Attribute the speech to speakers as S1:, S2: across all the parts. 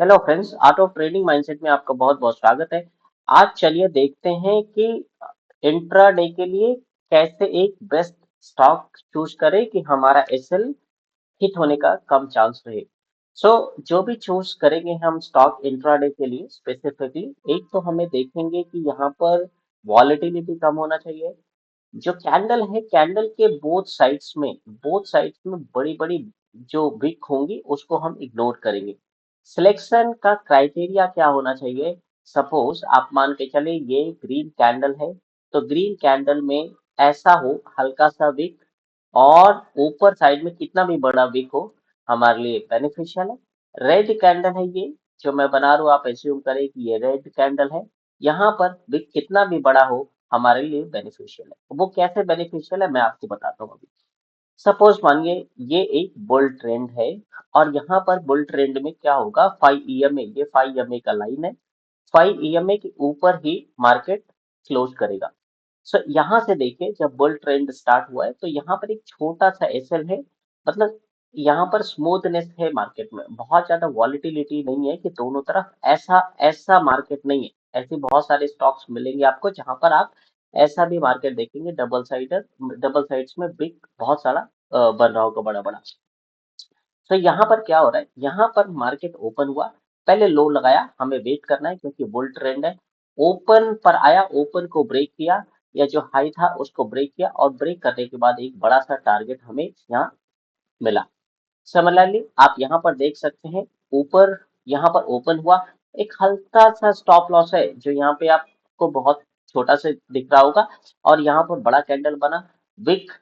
S1: Hello friends, art of trading mindset में आपका बहुत बहुत स्वागत है। आज चलिए देखते हैं कि इंट्राडे के लिए कैसे एक बेस्ट स्टॉक चूज करें कि हमारा एसएल हिट होने का कम चांस रहे। जो भी चूज करेंगे हम स्टॉक इंट्राडे के लिए स्पेसिफिकली, एक तो हमें देखेंगे कि यहाँ पर वॉलेटिलिटी कम होना चाहिए। जो कैंडल है, कैंडल के बोथ साइड्स में बड़ी बड़ी जो विक होंगी उसको हम इग्नोर करेंगे। सिलेक्शन का क्राइटेरिया क्या होना चाहिए? सपोज आप मान के चले ये ग्रीन कैंडल है, तो ग्रीन कैंडल में ऐसा हो हल्का सा विक, और ऊपर साइड में कितना भी बड़ा विक हो हमारे लिए बेनिफिशियल है। रेड कैंडल है ये जो मैं बना रहा हूँ, आप एज्यूम करें कि ये रेड कैंडल है। यहाँ पर विक कितना भी बड़ा हो हमारे लिए बेनिफिशियल है। वो कैसे बेनिफिशियल है मैं आपको बताता हूँ अभी। सपोज मानिए ये एक बुल ट्रेंड है, और यहाँ पर बुल ट्रेंड में क्या होगा, 5 EMA, ये 5 EMA का लाइन है। 5 EMA के ऊपर ही मार्केट क्लोज करेगा। यहाँ से देखिए, जब बुल ट्रेंड स्टार्ट हुआ है तो यहाँ पर एक छोटा सा एसएल है। मतलब यहाँ पर स्मूथनेस है मार्केट में, बहुत ज्यादा वॉलिटिलिटी नहीं है कि दोनों तरफ ऐसा ऐसा मार्केट नहीं है। ऐसे बहुत सारे स्टॉक्स मिलेंगे आपको जहां पर आप ऐसा भी मार्केट देखेंगे, डबल साइड्स में बिग बहुत सारा बन रहा होगा बड़ा बड़ा। तो यहाँ पर क्या हो रहा है, यहाँ पर मार्केट ओपन हुआ, पहले लो लगाया, हमें वेट करना है क्योंकि बुल ट्रेंड है। ओपन पर आया, ओपन को ब्रेक किया, या जो हाई था उसको ब्रेक किया, और ब्रेक करने के बाद एक बड़ा सा टारगेट हमें यहाँ मिला। सिमिलरली आप यहाँ पर देख सकते हैं, ऊपर यहाँ पर ओपन हुआ, एक हल्का सा स्टॉप लॉस है जो यहाँ पे आपको बहुत छोटा से दिख रहा होगा, और यहाँ पर बड़ा कैंडल बना, विक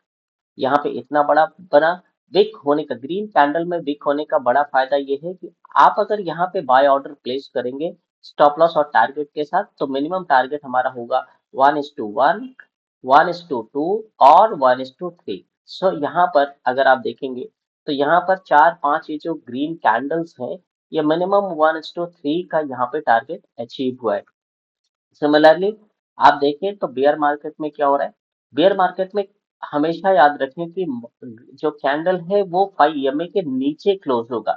S1: यहाँ पे इतना बड़ा बना। विक होने का, ग्रीन कैंडल में विक होने का बड़ा फायदा ये है कि आप अगर यहाँ पे बाय ऑर्डर प्लेस करेंगे स्टॉप लॉस और टारगेट के साथ, तो मिनिमम टारगेट हमारा होगा 1:1, 1:2 और 1:3। यहाँ पर अगर आप देखेंगे तो यहाँ पर चार पांच ये जो ग्रीन कैंडल्स हैं, ये मिनिमम 1:3 का यहाँ पे टारगेट अचीव हुआ है। सिमिलरली आप देखें तो बियर मार्केट में क्या हो रहा है, बियर मार्केट में हमेशा याद रखें कि जो कैंडल है वो 5 EMA के नीचे क्लोज होगा।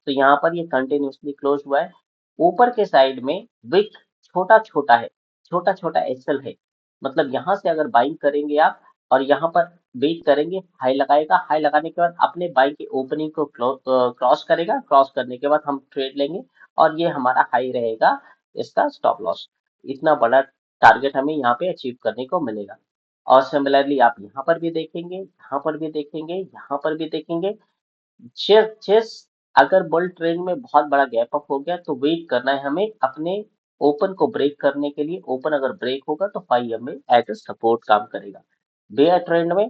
S1: तो यहाँ पर ये कंटिन्यूसली क्लोज हुआ है। ऊपर के साइड में विक छोटा छोटा है, छोटा छोटा एसएल है। मतलब यहाँ से अगर बाइंग करेंगे आप और यहाँ पर वेट करेंगे, हाई लगाएगा, हाई लगाने के बाद अपने बाइंग की ओपनिंग को क्रॉस करेगा, क्रॉस करने के बाद हम ट्रेड लेंगे, और ये हमारा हाई रहेगा इसका स्टॉप लॉस। इतना बड़ा टारगेट हमें यहाँ पे अचीव करने को मिलेगा। और सिमिलरली आप यहाँ पर भी देखेंगे, यहाँ पर भी देखेंगे, यहाँ पर भी देखेंगे। जिस अगर बुल ट्रेंड में बहुत बड़ा गैप अप हो गया तो वेट करना है हमें अपने ओपन को ब्रेक करने के लिए। ओपन अगर ब्रेक होगा तो 5 EMA एज ए सपोर्ट काम करेगा। बेयर ट्रेंड में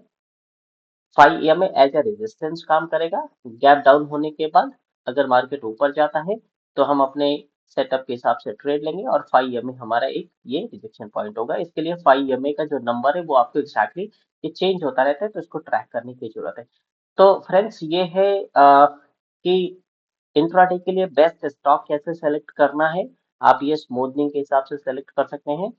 S1: 5 EMA एज ए रेजिस्टेंस काम करेगा। गैप डाउन होने के बाद अगर मार्केट ऊपर जाता है तो हम अपने सेटअप के हिसाब से ट्रेड लेंगे, और 5 EMA हमारा एक ये रिजेक्शन पॉइंट होगा। इसके लिए 5 EMA का जो नंबर है वो आपको एग्जैक्टली ये चेंज होता रहता है, तो इसको ट्रैक करने की जरूरत है। तो फ्रेंड्स ये है कि इंट्राडे के लिए बेस्ट स्टॉक कैसे सेलेक्ट करना है। आप ये स्मूथनिंग के हिसाब से सेलेक्ट कर सकते हैं।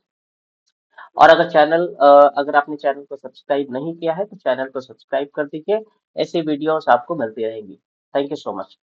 S1: और अगर आपने चैनल को सब्सक्राइब नहीं किया है तो चैनल को सब्सक्राइब कर दीजिए। ऐसे वीडियोस आपको मिलती रहेंगी। Thank you so much.